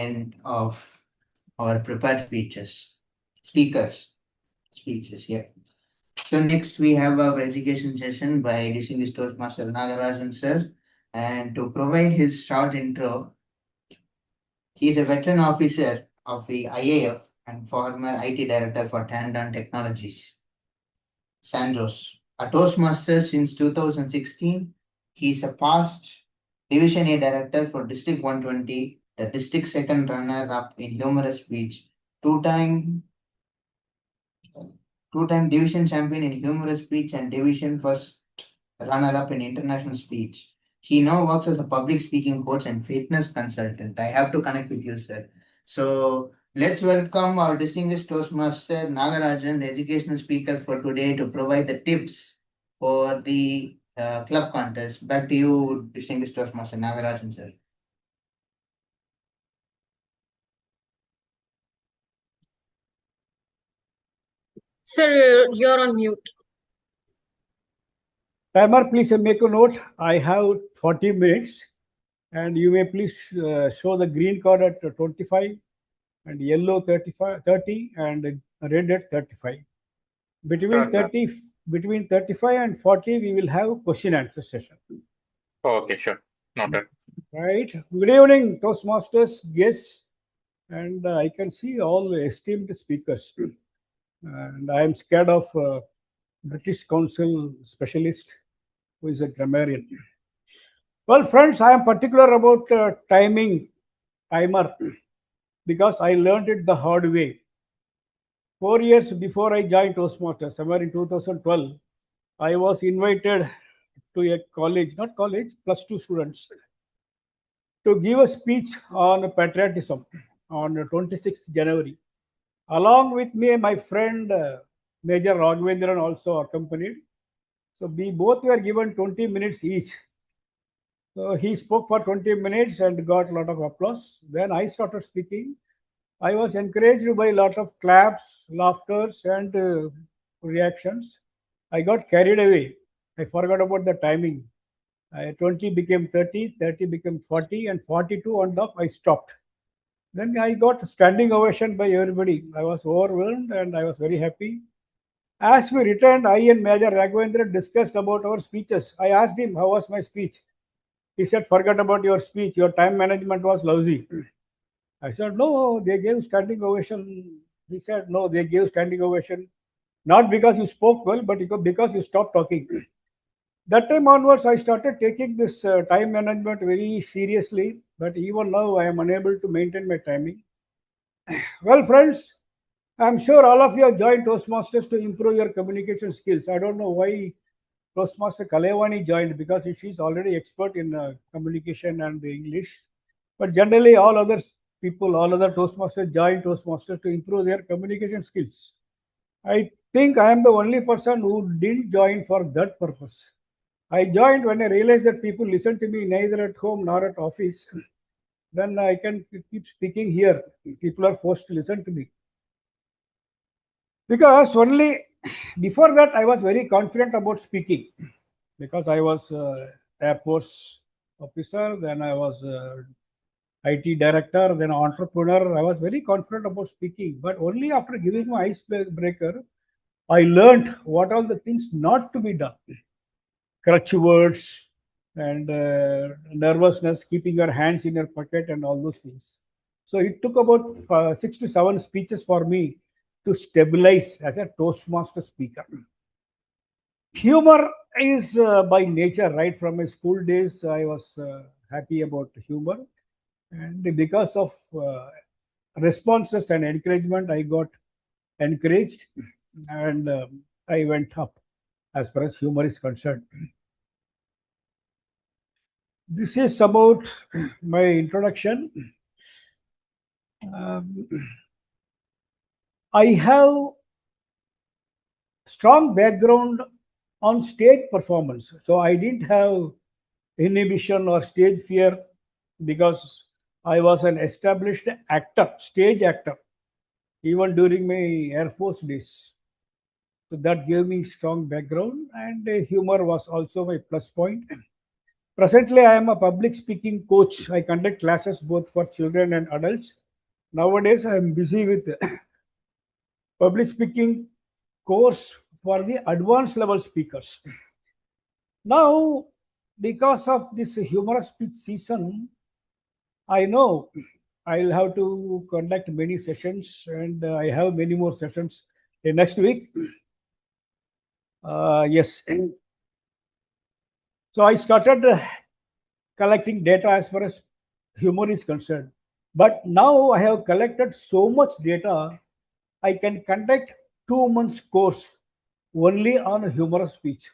end of our prepared speeches. Yeah. So next we have our education session by distinguished Toastmaster Nagarajan sir. And to provide his short intro, he is a veteran officer of the IAF and former IT director for Tandon Technologies, Sanjos. A Toastmaster since 2016, he is a past Division A director for District 120, the district second runner-up in humorous speech, two-time two-time division champion in humorous speech and division first runner-up in international speech. He now works as a public speaking coach and fitness consultant. I have to connect with you, sir. So let's welcome our distinguished Toastmaster Nagarajan, the educational speaker for today, to provide the tips for the club contest. Back to you, distinguished Toastmaster Nagarajan, sir. Sir, you're on mute. Timer, please make a note. I have 40 minutes, and you may please show the green card at 25, and yellow 30, and red at 35. Between 35 and 40, we will have question answer session. Okay, sure. Noted. Right. Good evening, Toastmasters, guests, and I can see all the esteemed speakers. And I am scared of British Council specialist who is a grammarian. Well, friends, I am particular about timer, because I learned it the hard way. 4 years before I joined Toastmasters, somewhere in 2012, I was invited to a college, not college, plus 2 students, to give a speech on patriotism on 26th January. Along with me, my friend Major Raghavendran also accompanied. So we both were given 20 minutes each. So he spoke for 20 minutes and got a lot of applause. Then I started speaking. I was encouraged by a lot of claps, laughters, and reactions. I got carried away. I forgot about the timing. 20 became 30, 30 became 40, and 42 and up I stopped. Then I got standing ovation by everybody. I was overwhelmed and I was very happy. As we returned, I and Major Raghavendra discussed about our speeches. I asked him, how was my speech? He said, forget about your speech. Your time management was lousy. I said, no, they gave standing ovation. He said, no, they gave standing ovation. Not because you spoke well, but because you stopped talking. That time onwards, I started taking this time management very seriously. But even now, I am unable to maintain my timing. Well, friends, I'm sure all of you have joined Toastmasters to improve your communication skills. I don't know why Toastmaster Kalevani joined, because she's already expert in communication and English. But generally, all other Toastmasters join Toastmasters to improve their communication skills. I think I am the only person who didn't join for that purpose. I joined when I realized that people listen to me neither at home nor at office. Then I can keep speaking here. People are forced to listen to me. Because only before that I was very confident about speaking, because I was Air Force officer, then I was IT director, then entrepreneur. I was very confident about speaking, but only after giving my icebreaker, I learned what all the things not to be done. Crutch words and nervousness, keeping your hands in your pocket and all those things. So it took about 6 to 7 speeches for me to stabilize as a Toastmaster speaker. Humor is by nature, right from my school days, I was happy about humor. And because of responses and encouragement, I got encouraged and I went up as far as humor is concerned. This is about my introduction. I have strong background on stage performance, so I didn't have inhibition or stage fear, because I was an established actor, stage actor, even during my Air Force days. So that gave me strong background, and humor was also my plus point. Presently, I am a public speaking coach. I conduct classes both for children and adults. Nowadays, I am busy with public speaking course for the advanced level speakers. Now, because of this humorous speech season, I know I'll have to conduct many sessions, and I have many more sessions next week. Yes. So I started collecting data as far as humor is concerned. But now I have collected so much data, I can conduct 2 months course only on humorous speech.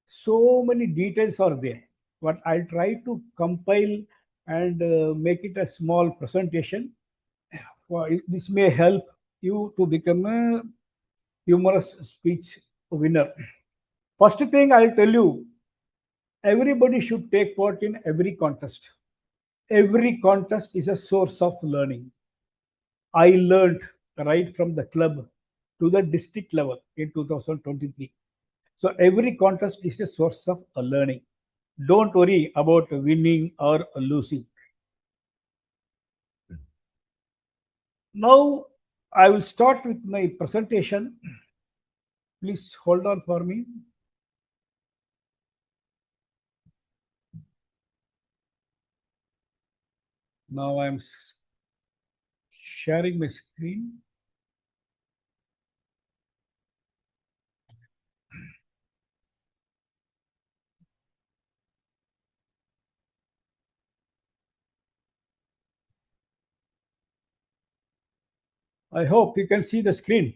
So many details are there, but I'll try to compile and make it a small presentation. This may help you to become a humorous speech winner. First thing I'll tell you, everybody should take part in every contest. Every contest is a source of learning. I learned right from the club to the district level in 2023. So every contest is a source of learning. Don't worry about winning or losing. Now I will start with my presentation. Please hold on for me. Now I am sharing my screen. I hope you can see the screen.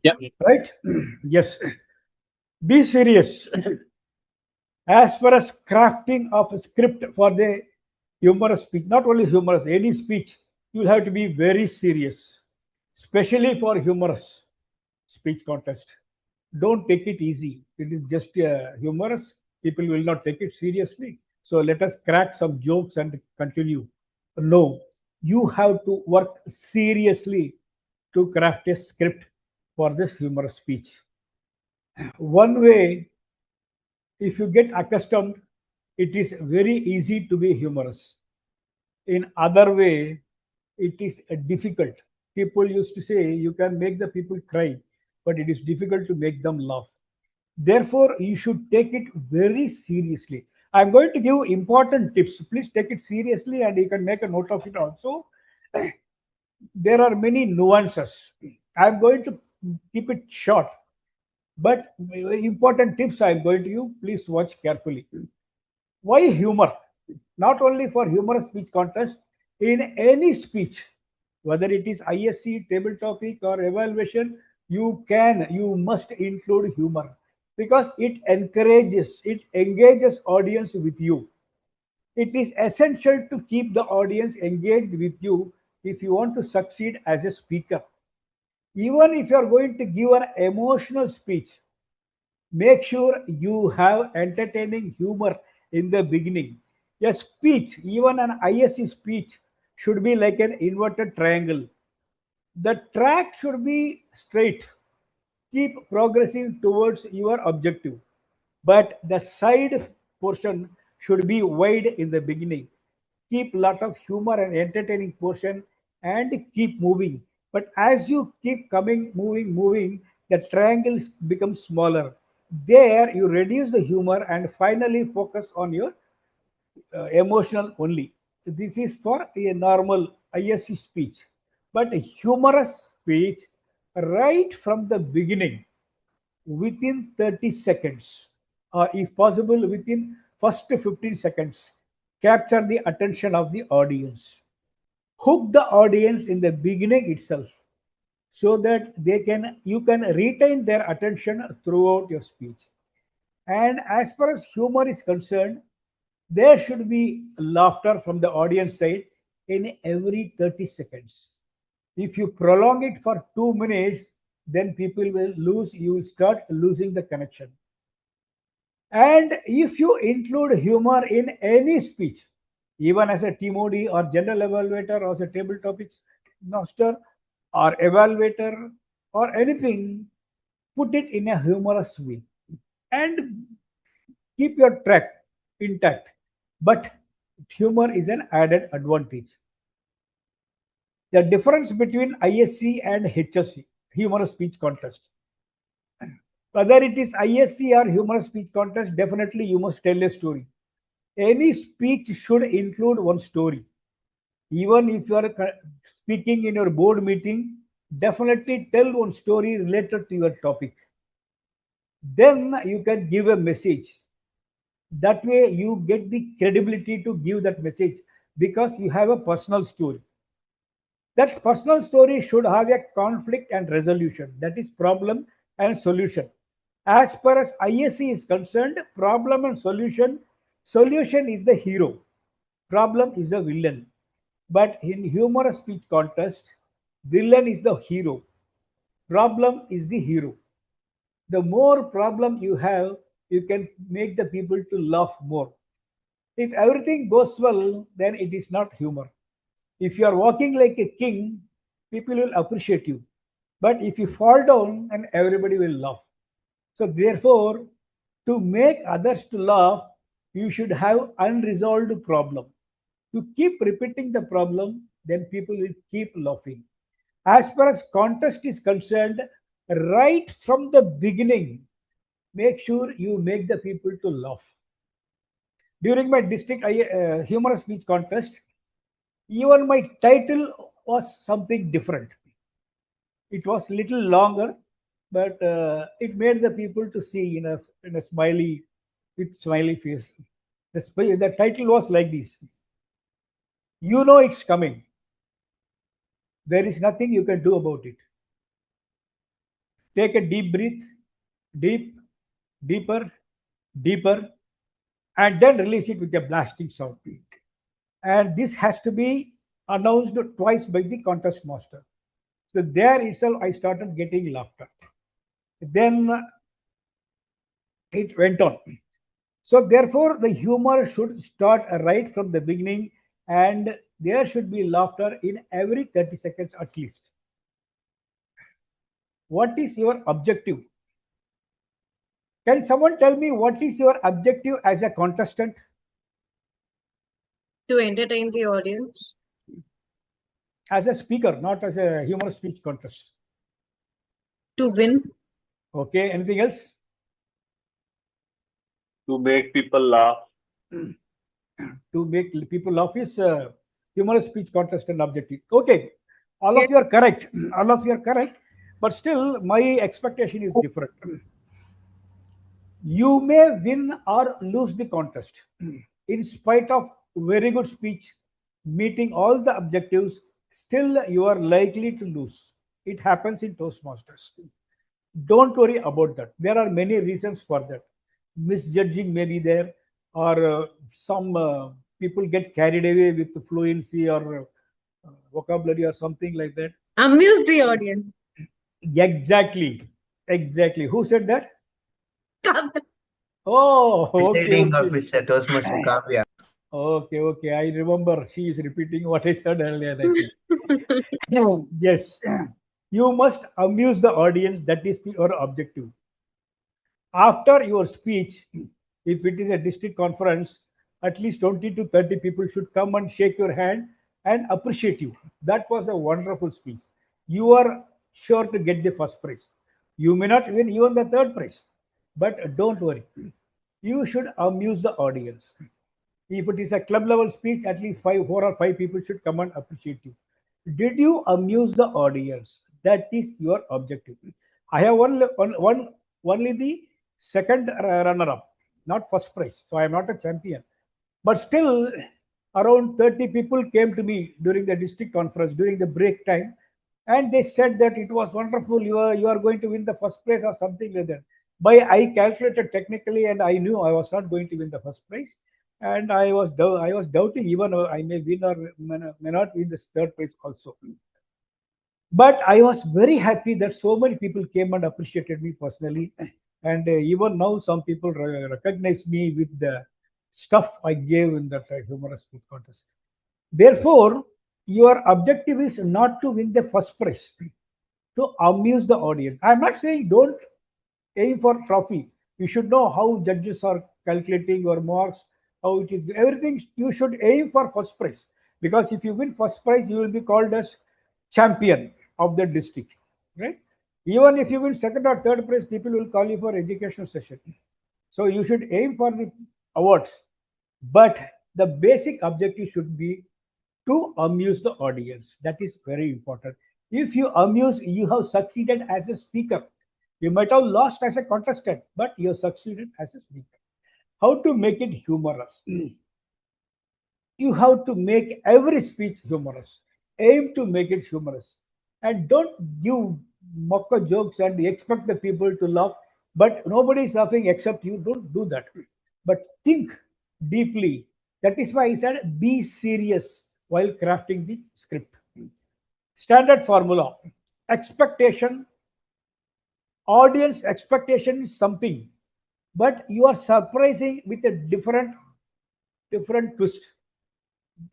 Yep. Right? Yes. Be serious. As far as crafting of a script for the humorous speech, not only humorous, any speech, you will have to be very serious, especially for humorous speech contest. Don't take it easy. It is just humorous. People will not take it seriously. So let us crack some jokes and continue. No, you have to work seriously to craft a script for this humorous speech. One way, if you get accustomed, it is very easy to be humorous. In other way, it is difficult. People used to say you can make the people cry, but it is difficult to make them laugh. Therefore, you should take it very seriously. I'm going to give important tips. Please take it seriously and you can make a note of it also. There are many nuances. I'm going to keep it short, but important tips I'm going to give. Please watch carefully. Why humor? Not only for humorous speech contest, in any speech, whether it is ISC, table topic, or evaluation, you must include humor because it engages audience with you. It is essential to keep the audience engaged with you if you want to succeed as a speaker. Even if you are going to give an emotional speech, make sure you have entertaining humor in the beginning. A speech, even an ISC speech, should be like an inverted triangle. The track should be straight. Keep progressing towards your objective. But the side portion should be wide in the beginning. Keep lot of humor and entertaining portion and keep moving. But as you keep coming, moving, the triangles become smaller. There you reduce the humor and finally focus on your emotional only. This is for a normal ISC speech. But a humorous speech, right from the beginning, within 30 seconds, or if possible, within first 15 seconds, capture the attention of the audience. Hook the audience in the beginning itself so that you can retain their attention throughout your speech. And as far as humor is concerned, there should be laughter from the audience side in every 30 seconds. If you prolong it for 2 minutes, then people will you will start losing the connection. And if you include humor in any speech, even as a TMOD or general evaluator or as a table topics master or evaluator or anything, put it in a humorous way. And keep your track intact, but humor is an added advantage. The difference between ISC and HSC, humorous speech contest. Whether it is ISC or humorous speech contest, definitely you must tell a story. Any speech should include one story. Even if you are speaking in your board meeting, definitely tell one story related to your topic. Then you can give a message. That way you get the credibility to give that message because you have a personal story. That personal story should have a conflict and resolution. That is problem and solution. As far as ISC is concerned, problem and solution is the hero. Problem is the villain. But in humorous speech contest, villain is the hero. Problem is the hero. The more problem you have, you can make the people to laugh more. If everything goes well, then it is not humor. If you are walking like a king, people will appreciate you. But if you fall down, and everybody will laugh. So therefore, to make others to laugh, you should have unresolved problem. To keep repeating the problem, then people will keep laughing. As far as contest is concerned, right from the beginning, make sure you make the people to laugh. During my district humorous speech contest, even my title was something different. It was little longer, but it made the people to see in a smiley with smiley face. The title was like this: you know it's coming. There is nothing you can do about it. Take a deep breath, deep, deeper, deeper, and then release it with a blasting sound. And this has to be announced twice by the contest master. So there itself, I started getting laughter. Then it went on. So therefore, the humor should start right from the beginning, and there should be laughter in every 30 seconds at least. What is your objective? Can someone tell me what is your objective as a contestant? To entertain the audience. As a speaker, not as a humorous speech contest. To win. Okay, anything else? To make people laugh. To make people laugh is humorous speech contest and objective. Okay, all of you are correct. All of you are correct. But still, my expectation is different. You may win or lose the contest. In spite of very good speech, meeting all the objectives, still you are likely to lose. It happens in Toastmasters. Don't worry about that. There are many reasons for that. Misjudging may be there, or some people get carried away with the fluency or vocabulary or something like that. Amuse the audience. Exactly. Exactly. Who said that? Oh, Presiding okay. officer, Toastmaster Kavya. Okay. I remember she is repeating what I said earlier. I think. Yes. You must amuse the audience. That is your objective. After your speech, if it is a district conference, at least 20 to 30 people should come and shake your hand and appreciate you. That was a wonderful speech. You are sure to get the first prize. You may not win even the third prize, but don't worry. You should amuse the audience. If it is a club level speech, at least 4 or 5 people should come and appreciate you. Did you amuse the audience? That is your objective. I have only the second runner-up, not first prize. So I am not a champion. But still, around 30 people came to me during the district conference, during the break time, and they said that it was wonderful. You are going to win the first prize or something like that. I calculated technically, and I knew I was not going to win the first prize, and I was doubting even I may win or may not win the third prize also. But I was very happy that so many people came and appreciated me personally, and even now some people recognize me with the stuff I gave in that humorous speech contest. Therefore, your objective is not to win the first prize, to amuse the audience. I'm not saying don't aim for trophy. You should know how judges are calculating your marks, how it is, everything you should aim for first prize. Because if you win first prize, you will be called as champion of the district, right? Even if you win second or third prize, people will call you for educational session. So you should aim for the awards, but the basic objective should be to amuse the audience. That is very important. If you amuse, you have succeeded as a speaker. You might have lost as a contestant, but you have succeeded as a speaker. How to make it humorous? You have to make every speech humorous. Aim to make it humorous. And don't give mocker jokes and expect the people to laugh, but nobody is laughing except you. Don't do that. But think deeply. That is why I said be serious while crafting the script. Standard formula: expectation. Audience expectation is something, but you are surprising with a different twist.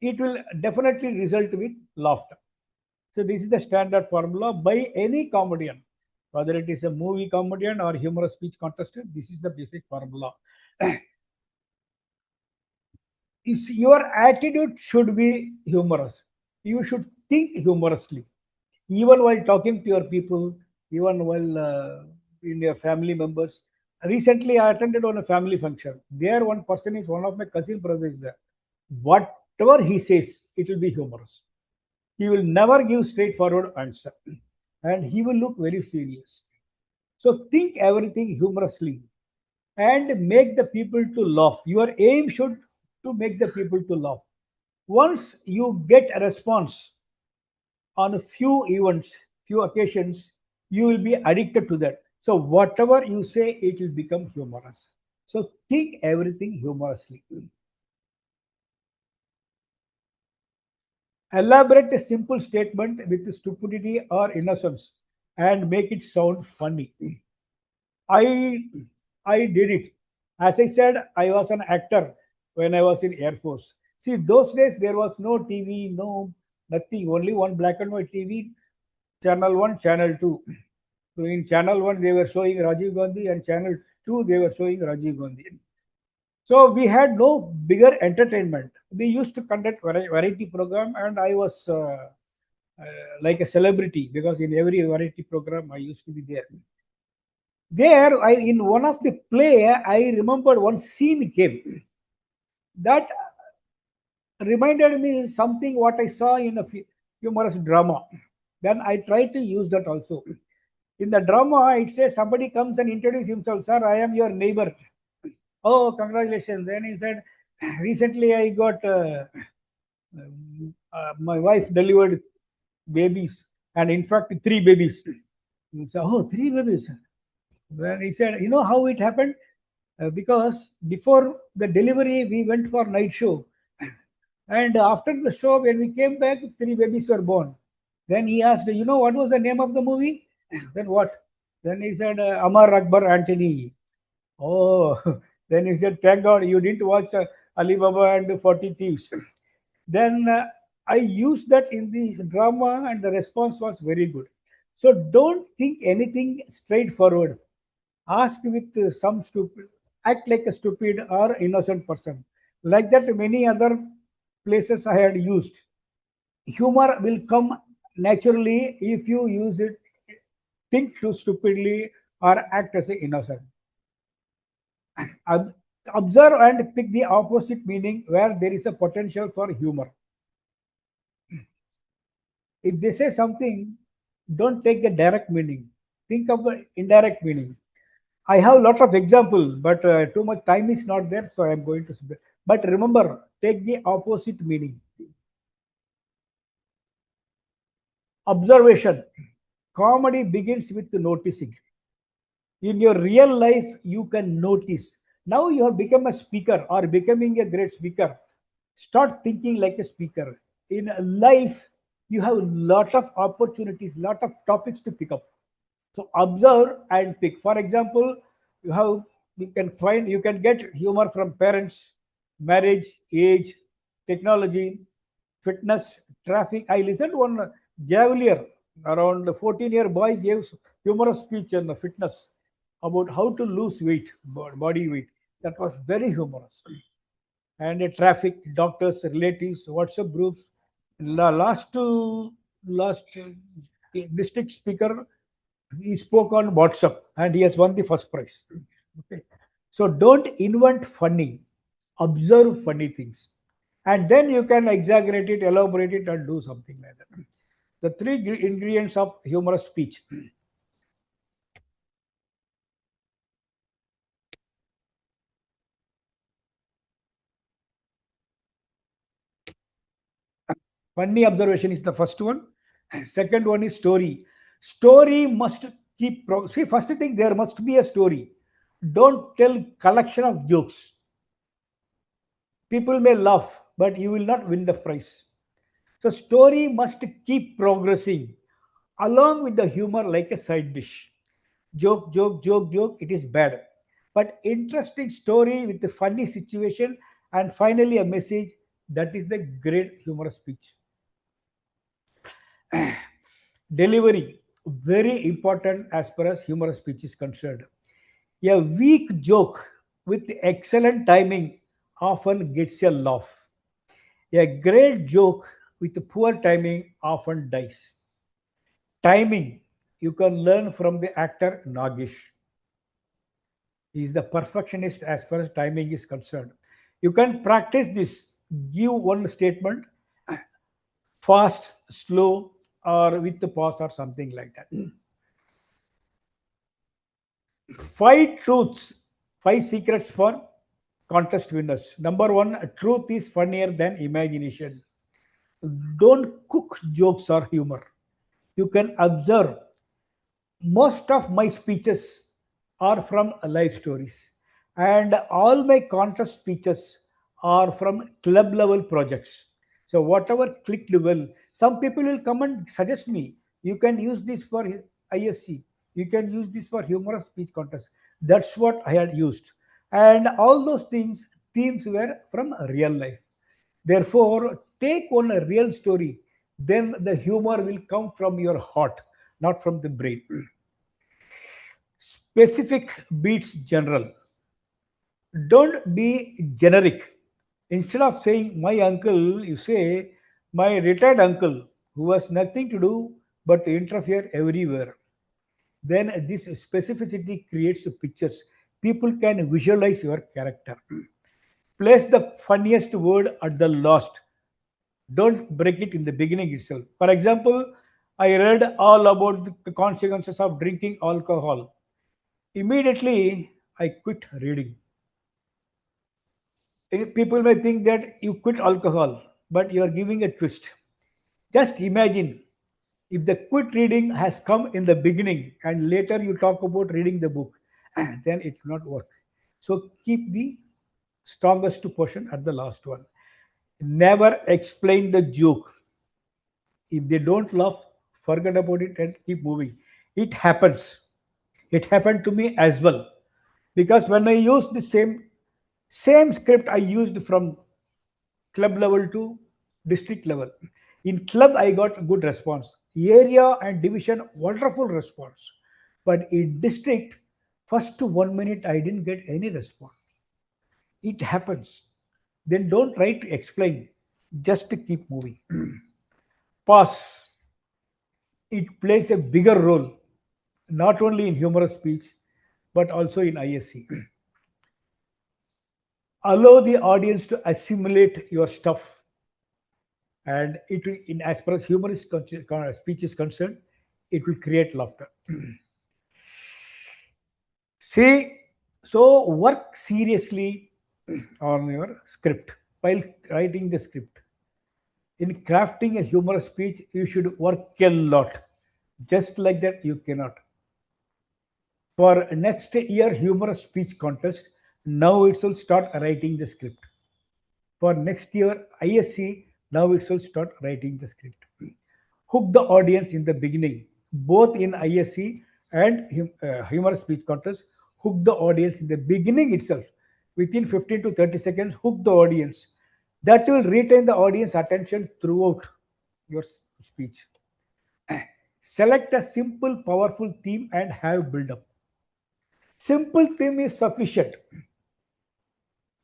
It will definitely result with laughter. So this is the standard formula by any comedian, whether it is a movie comedian or humorous speech contestant. This is the basic formula. Your attitude should be humorous. You should think humorously, even while talking to your people, even while in your family members. Recently, I attended on a family function. There, one person is one of my cousin brothers there. Whatever he says, it will be humorous. He will never give straightforward answer, and he will look very serious. So think everything humorously and make the people to laugh. Your aim should to make the people to laugh. Once you get a response on a few events, few occasions, you will be addicted to that. So whatever you say, it will become humorous. So think everything humorously. Elaborate a simple statement with stupidity or innocence and make it sound funny. I I did it. As I said, I was an actor when I was in Air Force. See, those days there was no TV, no nothing, only one black and white TV, Channel 1, Channel 2. So in Channel 1 they were showing Rajiv Gandhi, and Channel 2 they were showing Rajiv Gandhi. So we had no bigger entertainment. We used to conduct variety program, and I was like a celebrity because in every variety program I used to be there. There, I in one of the play, I remembered one scene came that reminded me something what I saw in a humorous drama. Then I tried to use that also. In the drama, it says somebody comes and introduces himself, sir, I am your neighbor. Oh, congratulations. Then he said, recently I got my wife delivered babies, and in fact, three babies. So, oh, three babies. Then he said, you know how it happened? Because before the delivery, we went for night show. And after the show, when we came back, three babies were born. Then he asked, you know what was the name of the movie? Then what? Then he said, Amar Akbar Antony. Oh, then he said, thank God you didn't watch Ali Baba and the 40 Thieves. Then I used that in the drama, and the response was very good. So don't think anything straightforward. Ask with some stupid, act like a stupid or innocent person. Like that, many other places I had used. Humor will come naturally if you use it, think too stupidly, or act as an innocent. Observe and pick the opposite meaning where there is a potential for humor. If they say something, don't take the direct meaning. Think of the indirect meaning. I have a lot of example, but too much time is not there, so I am going to. But remember, take the opposite meaning. Observation. Comedy begins with noticing. In your real life, you can notice. Now you have become a speaker or becoming a great speaker. Start thinking like a speaker. In life, you have a lot of opportunities, lot of topics to pick up. So observe and pick. For example, you can get humor from parents, marriage, age, technology, fitness, traffic. I listened to one Javelier, around a 14-year boy gave humorous speech on the fitness about how to lose weight, body weight. That was very humorous. And traffic, doctors, relatives, WhatsApp groups. Last district speaker, he spoke on WhatsApp and he has won the first prize. Okay. So don't invent funny, observe funny things, and then you can exaggerate it, elaborate it, and do something like that. The three ingredients of humorous speech. Funny observation is the first one. Second one is story. Story must see, first thing, there must be a story. Don't tell collection of jokes. People may laugh, but you will not win the prize. So story must keep progressing along with the humor like a side dish. Joke, joke, joke, joke, it is bad. But interesting story with a funny situation and finally a message, that is the great humorous speech. Delivery, very important as far as humorous speech is concerned. A weak joke with excellent timing often gets a laugh. A great joke with poor timing often dies. Timing, you can learn from the actor Nagish. He is the perfectionist as far as timing is concerned. You can practice this. Give one statement, fast, slow, or with the pause or something like that. Five truths, five secrets for contest winners. Number one, truth is funnier than imagination. Don't cook jokes or humor. You can observe. Most of my speeches are from life stories, and all my contest speeches are from club level projects. So, whatever clicked well, some people will come and suggest me, you can use this for ISC, you can use this for humorous speech contest. That's what I had used. And all those things, themes were from real life. Therefore, take one a real story, then the humor will come from your heart, not from the brain. Specific beats general. Don't be generic. Instead of saying my uncle, you say my retired uncle who has nothing to do but to interfere everywhere. Then this specificity creates pictures. People can visualize your character. Place the funniest word at the last. Don't break it in the beginning itself. For example, I read all about the consequences of drinking alcohol. Immediately, I quit reading. People may think that you quit alcohol, but you are giving a twist. Just imagine if the quit reading has come in the beginning and later you talk about reading the book, then it will not work. So keep the strongest portion at the last one. Never explain the joke. If they don't laugh, forget about it and keep moving. It happens. It happened to me as well. Because when I used the same script I used from club level to district level. In club, I got good response. Area and division, wonderful response. But in district, first 1 minute, I didn't get any response. It happens. Then don't try to explain. Just to keep moving. Pause. It plays a bigger role, not only in humorous speech, but also in ISC. Allow the audience to assimilate your stuff, and it will, in as far as humorous speech is concerned, it will create laughter. See, so work seriously on your script while writing the script. In crafting a humorous speech, you should work a lot. Just like that, you cannot. For next year humorous speech contest, now it will start writing the script. For next year ISC, now it will start writing the script. Hook the audience in the beginning, both in ISC and humorous speech contest. Hook the audience in the beginning itself. Within 15 to 30 seconds, hook the audience. That will retain the audience attention throughout your speech. Select a simple, powerful theme and have build up. Simple theme is sufficient.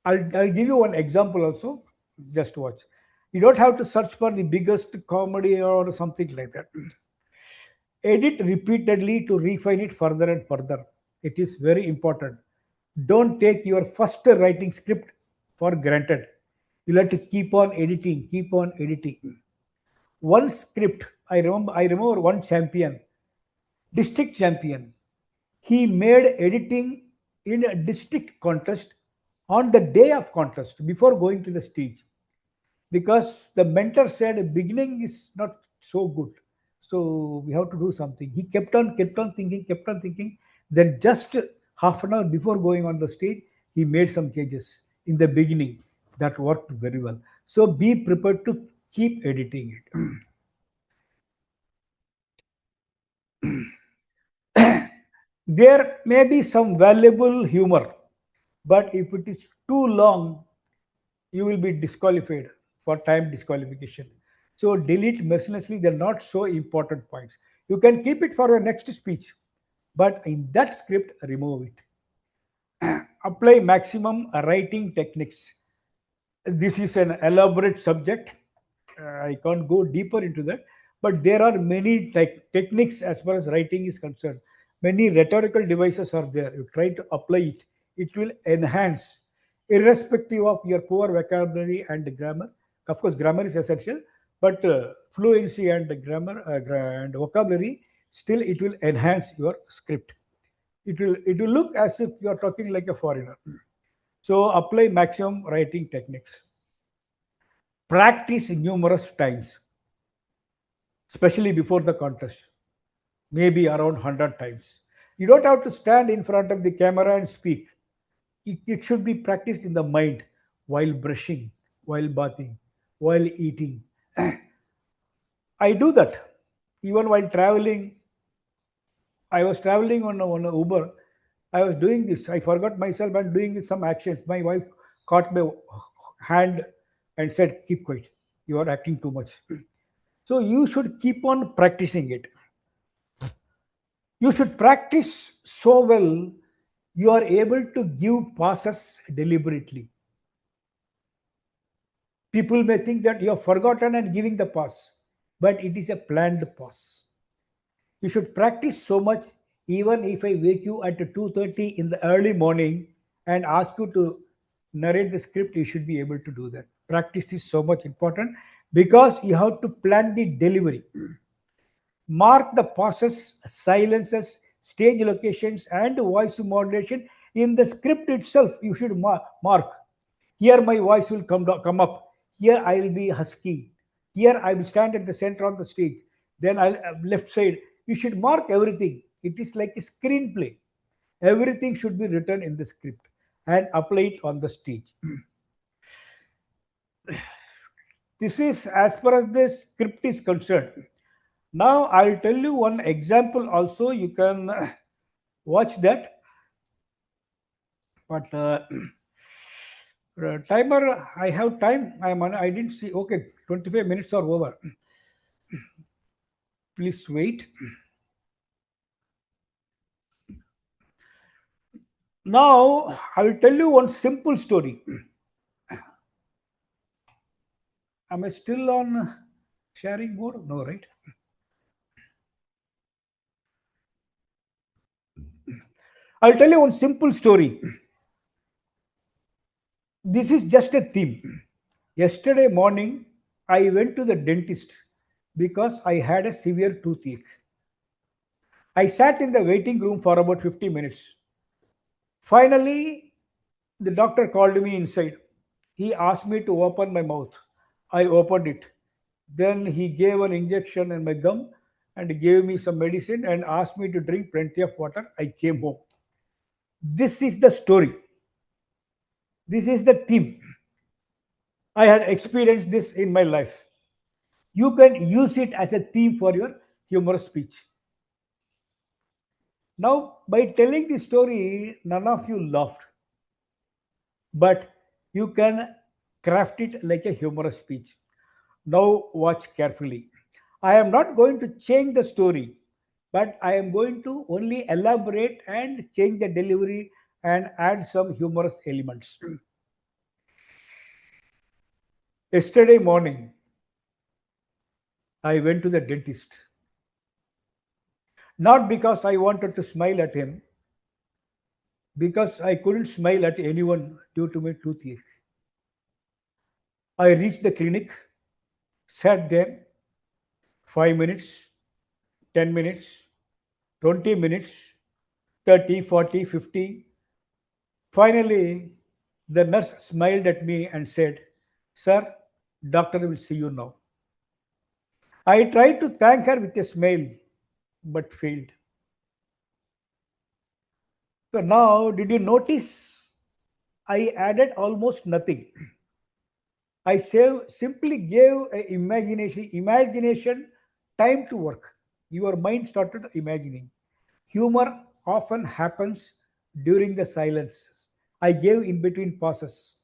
I'll give you one example also. Just watch. You don't have to search for the biggest comedy or something like that. Edit repeatedly to refine it further and further. It is very important. Don't take your first writing script for granted. You'll have to keep on editing, keep on editing. One script, I remember one champion, district champion. He made editing in a district contest on the day of contest before going to the stage, because the mentor said beginning is not so good, so we have to do something. He kept on thinking. Then just half an hour before going on the stage, he made some changes in the beginning that worked very well. So be prepared to keep editing it. There may be some valuable humor, but if it is too long, you will be disqualified for time disqualification. So delete mercilessly the not so important points. You can keep it for your next speech, but in that script, remove it. Apply maximum writing techniques. This is an elaborate subject. I can't go deeper into that, but there are many techniques as far as writing is concerned. Many rhetorical devices are there. You try to apply it, it will enhance, irrespective of your poor vocabulary and grammar. Of course, grammar is essential, but fluency and grammar and vocabulary, still it will enhance your script. It will look as if you are talking like a foreigner. So apply maximum writing techniques. Practice numerous times, especially before the contest, maybe around 100 times. You don't have to stand in front of the camera and speak. It should be practiced in the mind, while brushing, while bathing, while eating. I do that. Even while traveling, I was traveling on a Uber. I was doing this. I forgot myself and doing some actions. My wife caught my hand and said, "Keep quiet. You are acting too much." So you should keep on practicing it. You should practice so well you are able to give passes deliberately. People may think that you have forgotten and giving the pass, but it is a planned pass. You should practice so much. Even if I wake you at 2:30 in the early morning and ask you to narrate the script, you should be able to do that. Practice is so much important because you have to plan the delivery. Mark the pauses, silences, stage locations, and voice modulation in the script itself. You should mark. Here my voice will come up. Here I will be husky. Here I will stand at the center of the stage. Then I'll left side. You should mark everything. It is like a screenplay. Everything should be written in the script and apply it on the stage. This is as far as the script is concerned. Now I'll tell you one example also. You can watch that. But timer, I have time. I didn't see. Okay, 25 minutes are over. Please wait. Now I will tell you one simple story. Am I still on sharing mode? No, right? I'll tell you one simple story. This is just a theme. Yesterday morning, I went to the dentist because I had a severe toothache. I sat in the waiting room for about 50 minutes. Finally, the doctor called me inside. He asked me to open my mouth. I opened it. Then he gave an injection in my gum and gave me some medicine and asked me to drink plenty of water. I came home. This is the story. This is the theme. I had experienced this in my life. You can use it as a theme for your humorous speech. Now, by telling this story, none of you laughed, but you can craft it like a humorous speech. Now, watch carefully. I am not going to change the story, but I am going to only elaborate and change the delivery and add some humorous elements. Yesterday morning, I went to the dentist. Not because I wanted to smile at him, because I couldn't smile at anyone due to my toothache. I reached the clinic, sat there 5 minutes, 10 minutes, 20 minutes, 30, 40, 50. Finally, the nurse smiled at me and said, "Sir, doctor will see you now." I tried to thank her with a smile, but failed. So now, did you notice I added almost nothing? Simply gave a imagination time to work. Your mind started imagining. Humor often happens during the silence. I gave in between pauses.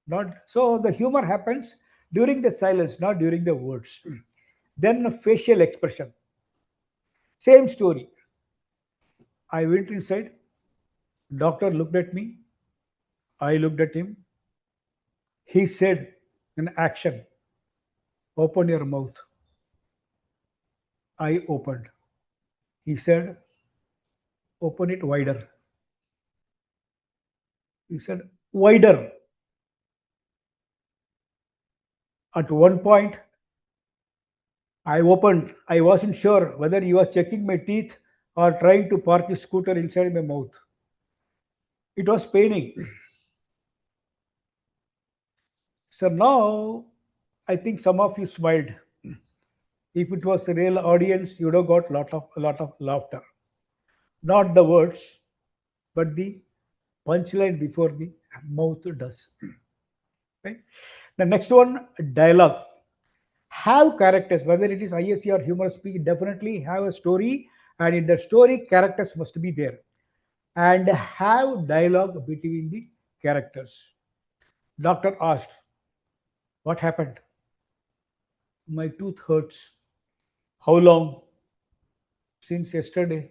Not so the humor happens during the silence, not during the words. Then a facial expression. Same story. I went inside. Doctor looked at me. I looked at him. He said in action, "Open your mouth." I opened. He said, "Open it wider." He said, "Wider." At one point, I opened. I wasn't sure whether he was checking my teeth or trying to park his scooter inside my mouth. It was paining. So now I think some of you smiled. If it was a real audience, you would have got a lot of laughter. Not the words, but the punchline before the mouth does. Okay? The next one, dialogue. Have characters, whether it is ISC or humorous speech, definitely have a story, and in the story, characters must be there. And have dialogue between the characters. Doctor asked, "What happened?" "My tooth hurts." "How long?" "Since yesterday."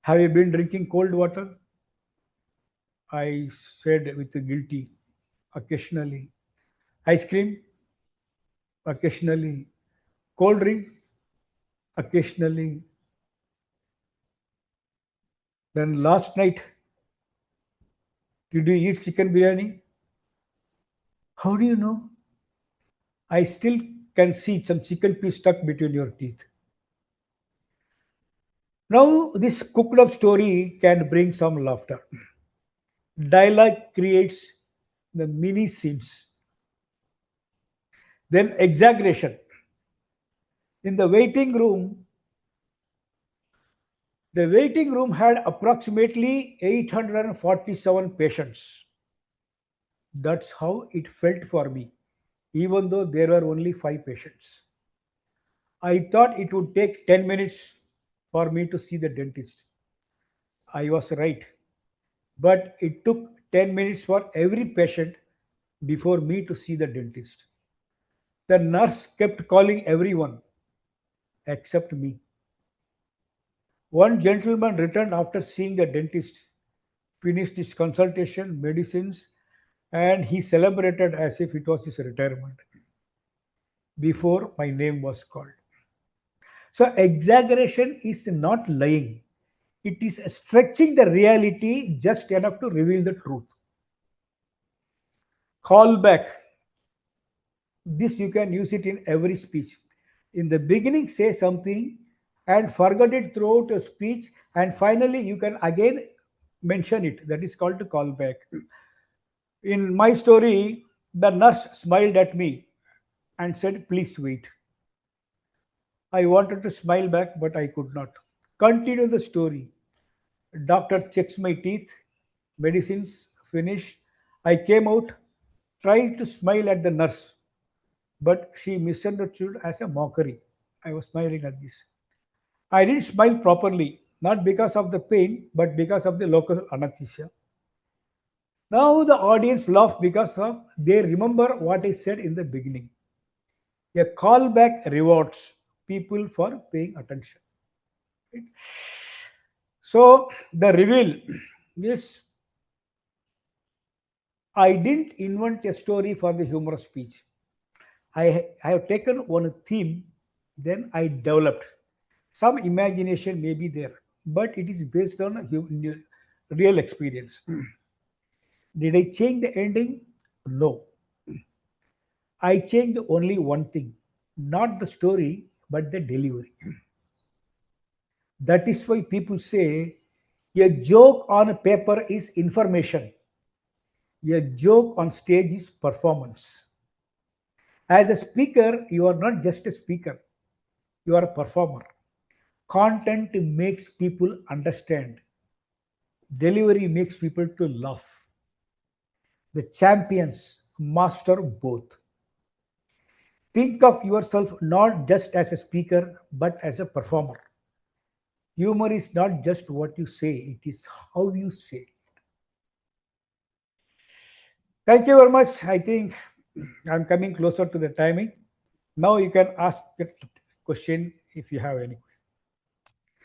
"Have you been drinking cold water?" I said with guilty, "Occasionally." "Ice cream?" "Occasionally." "Cold drink?" "Occasionally." "Then last night, did you eat chicken biryani?" "How do you know?" "I still can see some chicken piece stuck between your teeth." Now, this cooked up story can bring some laughter. Dialogue creates the mini scenes. Then, exaggeration. In the waiting room had approximately 847 patients. That's how it felt for me, even though there were only 5 patients. I thought it would take 10 minutes for me to see the dentist. I was right. But it took 10 minutes for every patient before me to see the dentist. The nurse kept calling everyone except me. One gentleman returned after seeing the dentist, finished his consultation, medicines, and he celebrated as if it was his retirement before my name was called. So, exaggeration is not lying, it is stretching the reality just enough to reveal the truth. Callback. This you can use it in every speech. In the beginning, say something and forget it throughout your speech, and finally, you can again mention it. That is called to callback. In my story, the nurse smiled at me and said, "Please wait." I wanted to smile back, but I could not. Continue the story. Doctor checks my teeth, medicines finished. I came out, tried to smile at the nurse, but she misunderstood as a mockery. I was smiling at this. I didn't smile properly, not because of the pain, but because of the local anesthesia. Now the audience laughed because of they remember what I said in the beginning. A callback rewards people for paying attention. Right? So the reveal is I didn't invent a story for the humorous speech. I have taken one theme, then I developed. Some imagination may be there, but it is based on a real experience. Did I change the ending? No. I changed only one thing, not the story, but the delivery. That is why people say a joke on paper is information, a joke on stage is performance. As a speaker, you are not just a speaker, you are a performer. Content makes people understand, delivery makes people to laugh. The champions master both. Think of yourself not just as a speaker, but as a performer. Humor is not just what you say, it is how you say. Thank you very much. I think I'm coming closer to the timing. Now you can ask the question if you have any question.